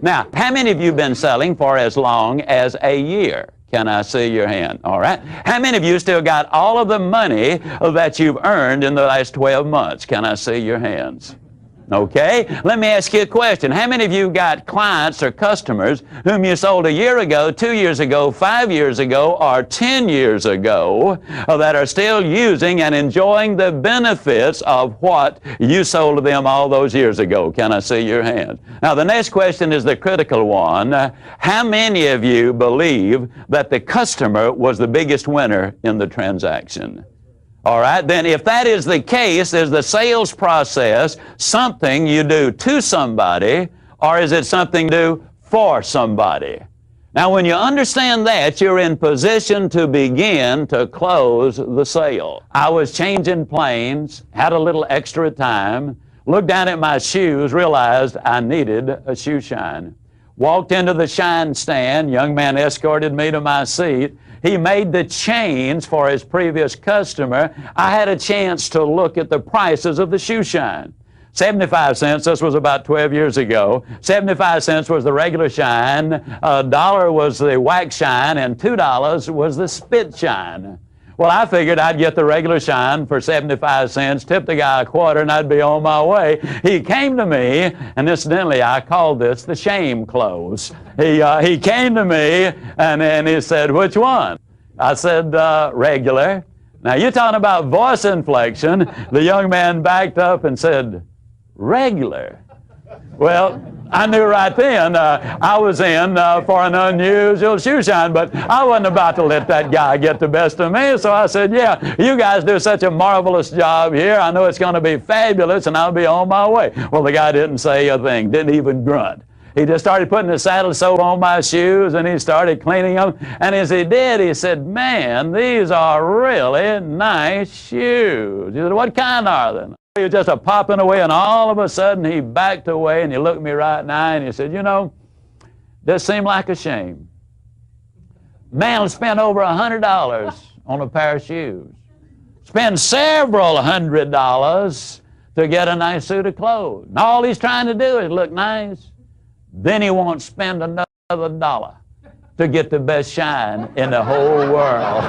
Now, how many of you have been selling for as long as a year? Can I see your hand? All right. How many of you still got all of the money that you've earned in the last 12 months? Can I see your hands? Okay, let me ask you a question. How many of you got clients or customers whom you sold a year ago, 2 years ago, 5 years ago, or 10 years ago that are still using and enjoying the benefits of what you sold to them all those years ago? Can I see your hand? Now, the next question is the critical one. How many of you believe that the customer was the biggest winner in the transaction? All right, then if that is the case, is the sales process something you do to somebody, or is it something you do for somebody? Now, when you understand that, you're in position to begin to close the sale. I was changing planes, had a little extra time, looked down at my shoes, realized I needed a shoe shine. Walked into the shine stand, young man escorted me to my seat. He made the change for his previous customer. I had a chance to look at the prices of the shoe shine. 75 cents, this was about 12 years ago. 75 cents was the regular shine, $1 was the wax shine, and $2 was the spit shine. Well, I figured I'd get the regular shine for 75 cents, tip the guy a quarter, and I'd be on my way. He came to me, and incidentally, I called this the shame close. He came to me, and he said, "Which one?" I said, "Regular." Now, you're talking about voice inflection. The young man backed up and said, "Regular." Well, I knew right then I was in for an unusual shoe shine, but I wasn't about to let that guy get the best of me. So I said, "Yeah, you guys do such a marvelous job here. I know it's going to be fabulous, and I'll be on my way." Well, the guy didn't say a thing, didn't even grunt. He just started putting the saddle soap on my shoes, and he started cleaning them. And as he did, he said, "Man, these are really nice shoes." He said, "What kind are they?" He was just popping away, and all of a sudden he backed away, and he looked me right in the eye, and he said, "You know, this seemed like a shame. Man will spend over $100 on a pair of shoes, spend several $100s to get a nice suit of clothes. And all he's trying to do is look nice. Then he won't spend another $1 to get the best shine in the whole world."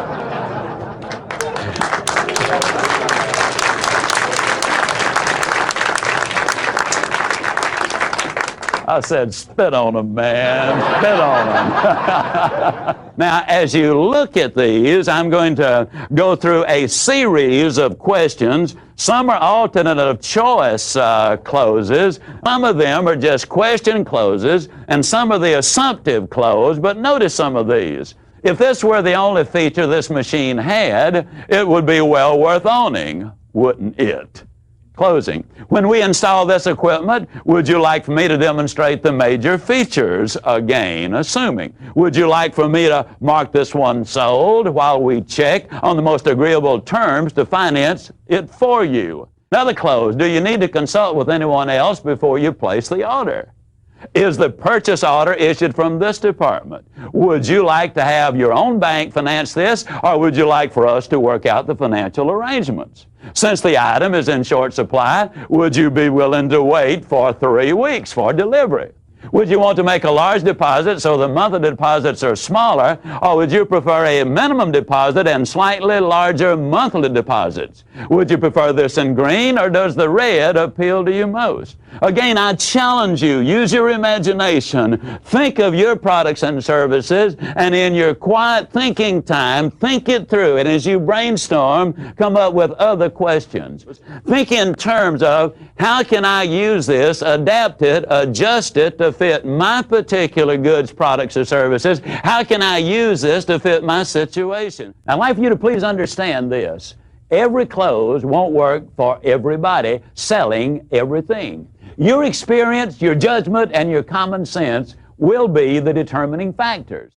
I said, "Spit on them, man. Spit on them." Now, as you look at these, I'm going to go through a series of questions. Some are alternative choice closes. Some of them are just question closes, and some are the assumptive close. But notice some of these. If this were the only feature this machine had, it would be well worth owning, wouldn't it? Closing. When we install this equipment, would you like for me to demonstrate the major features again? Assuming. Would you like for me to mark this one sold while we check on the most agreeable terms to finance it for you? Another close. Do you need to consult with anyone else before you place the order? Is the purchase order issued from this department? Would you like to have your own bank finance this, or would you like for us to work out the financial arrangements? Since the item is in short supply, would you be willing to wait for 3 weeks for delivery? Would you want to make a large deposit so the monthly deposits are smaller, or would you prefer a minimum deposit and slightly larger monthly deposits? Would you prefer this in green, or does the red appeal to you most? Again, I challenge you, use your imagination. Think of your products and services, and in your quiet thinking time, think it through. And as you brainstorm, come up with other questions. Think in terms of, how can I use this, adapt it, adjust it to fit my particular goods, products, or services? How can I use this to fit my situation? I'd like for you to please understand this. Every close won't work for everybody selling everything. Your experience, your judgment, and your common sense will be the determining factors.